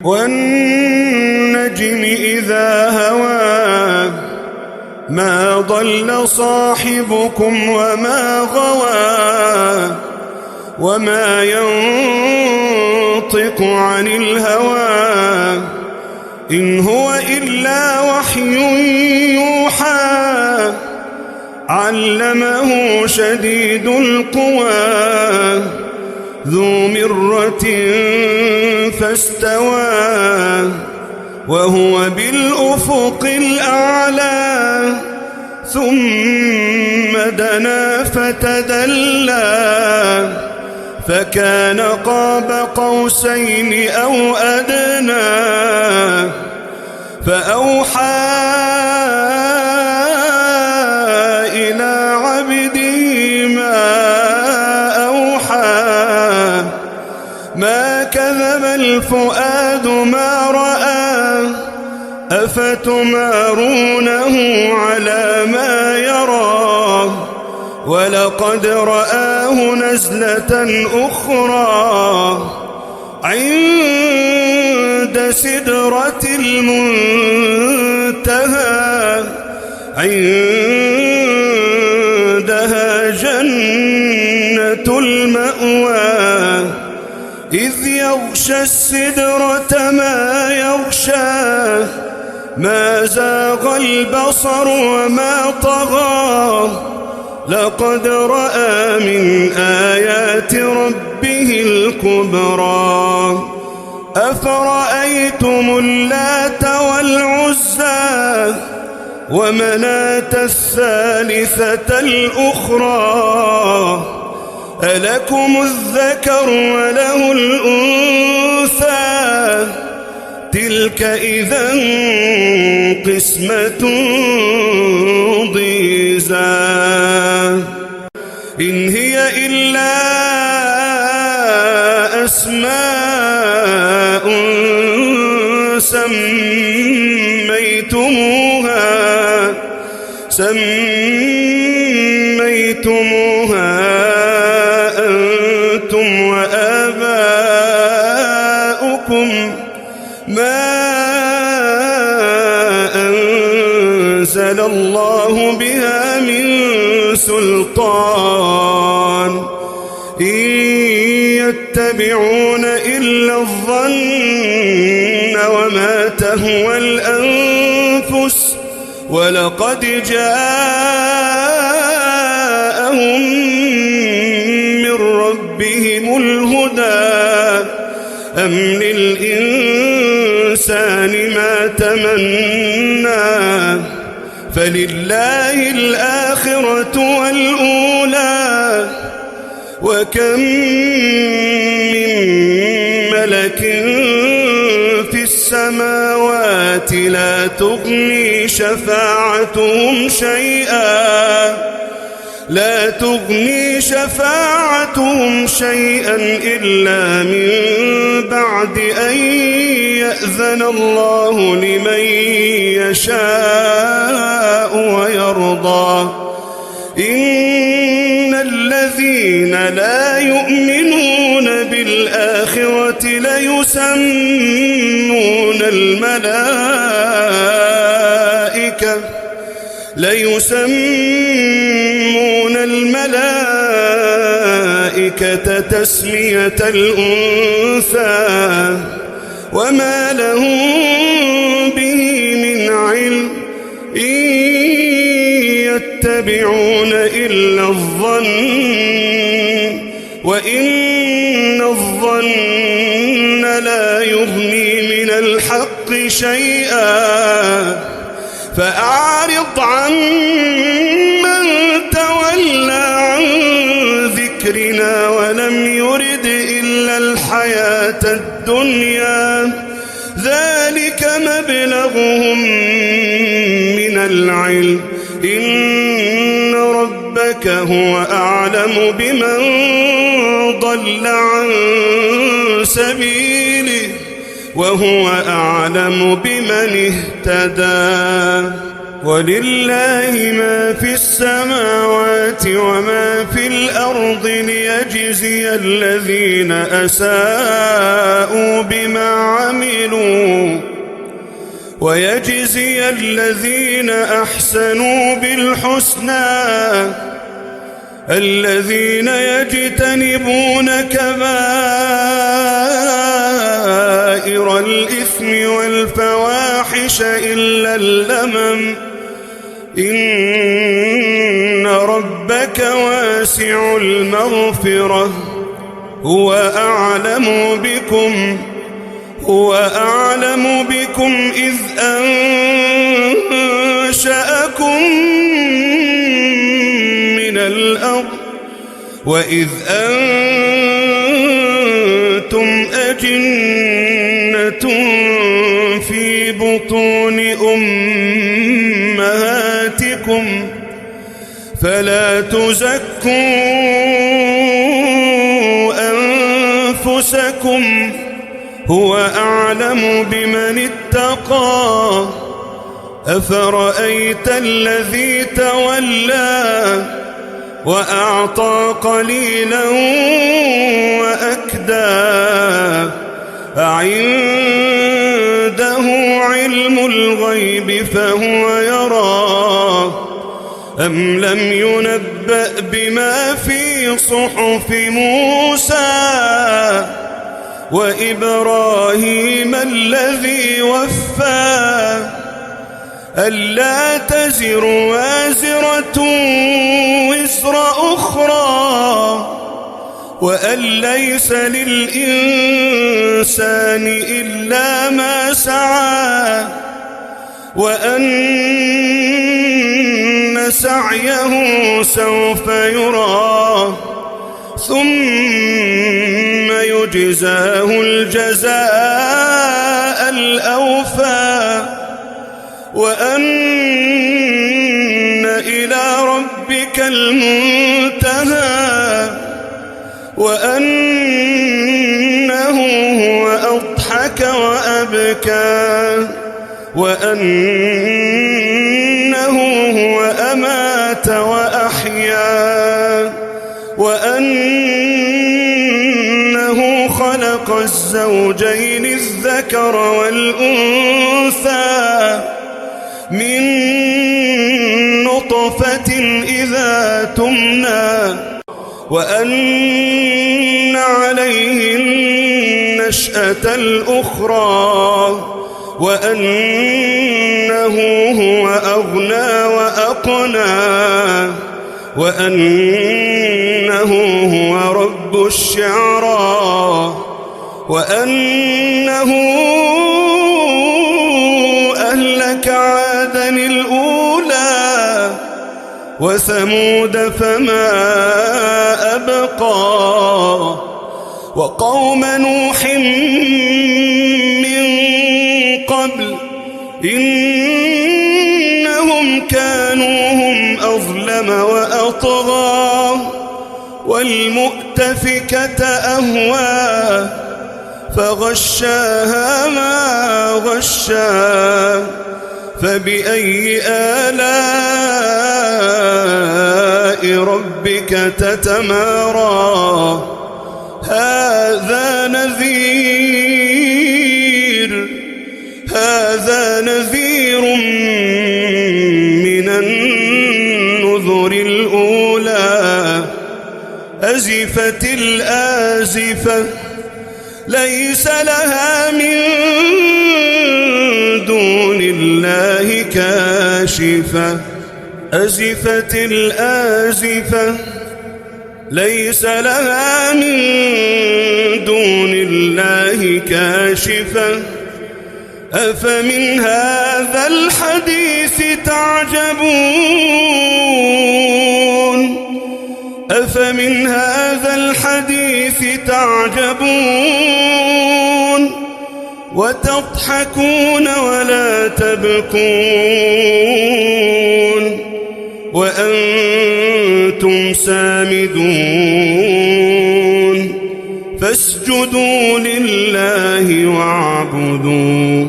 والنجم إذا هوى ما ضل صاحبكم وما غوى وما ينطق عن الهوى إن هو إلا وحي يوحى علمه شديد القوى ذو مرة فاستوى وهو بالأفق الأعلى ثم دنا فتدلى فكان قاب قوسين أو أدنى فأوحى إلى عبده ما أوحى ما كذب الفؤاد ما رأى أفتمارونه على ما يرى ولقد رآه نزلة أخرى عند سدرة المنتهى عندها جنة المأوى إذ يغشى السدرة ما يغشى ما زاغ البصر وما طغى لقد رأى من آيات ربه الكبرى أفرأيتم اللات والعزى ومناة الثالثة الأخرى ألكم الذكر وله الأنثى تلك إذا قسمة ضيزى إن هي إلا أسماء سميتموها أنتم وآباؤكم ما أنزل الله بها من سلطان إن يتبعون إلا الظن وما تهوى الأنفس ولقد جاءهم من ربهم الهدى أم للإنسان ما تمنى فلله الآخرة والأولى وكم من ملك في السماوات لا تغني شفاعتهم شيئا إلا من بعد أن يأذن الله لمن يشاء ويرضى إن الذين لا يؤمنون بالآخرة ليسمون الملائكة تسمية الأنثى وما لهم به من علم إن يتبعون إلا الظن وإن الظن لا يغني من الحق شيئا فأعرض عن من تولى عن ذكرنا ولم يرد إلا الحياة الدنيا ذلك مبلغهم من العلم إن ربك هو أعلم بمن ضل عن سبيله وهو أعلم بمن اهتدى ولله ما في السماوات وما في الأرض ليجزي الذين أساءوا بما عملوا ويجزي الذين أحسنوا بالحسنى الذين يجتنبون كبائر الإثم والفواحش إلا اللمم إن ربك واسع المغفرة هو أعلم بكم إذ أنشأكم من الأرض وإذ أنتم أجنة في بطون أمهاتكم فلا تزكوا أنفسكم هو أعلم بمن اتقى أفرأيت الذي تولى وأعطى قليلا وأكدى أعنده علم الغيب فهو يرى أم لم ينبأ بما في صحف موسى وإبراهيم الذي وفى ألا تزر وازرة وزر أخرى وأن ليس للإنسان إلا ما سعى وأن سعيه سوف يرى ثم يجزاه الجزاء الأوفى وأن إلى ربك المنتهى وأنه هو أضحك وأبكى وأنه هو أمات وأحيا وأنه خلق الزوجين الذكر والأنثى من نطفة إذا تمنى وأن عليه النشأة الأخرى وأنه هو أغنى وأقنى وأنه هو رب الشعرى وأنه أهلك عادا الأولى وثمود فما أبقى وقوم نوح من قبل إنهم كانوا هم أظلم وأطغى والمؤتفكة أهوى فغشاها ما غشا فبأي آلاء ربك تتمارى هذا نذير من النذر الأولى أزفت الآزفة ليس لها من دون الله كاشفة أزفت الآزفة ليس لها من دون الله كاشفة أفمن هذا الحديث تعجبون وتضحكون ولا تبكون وأنتم سامدون فاسجدوا لله واعبدوا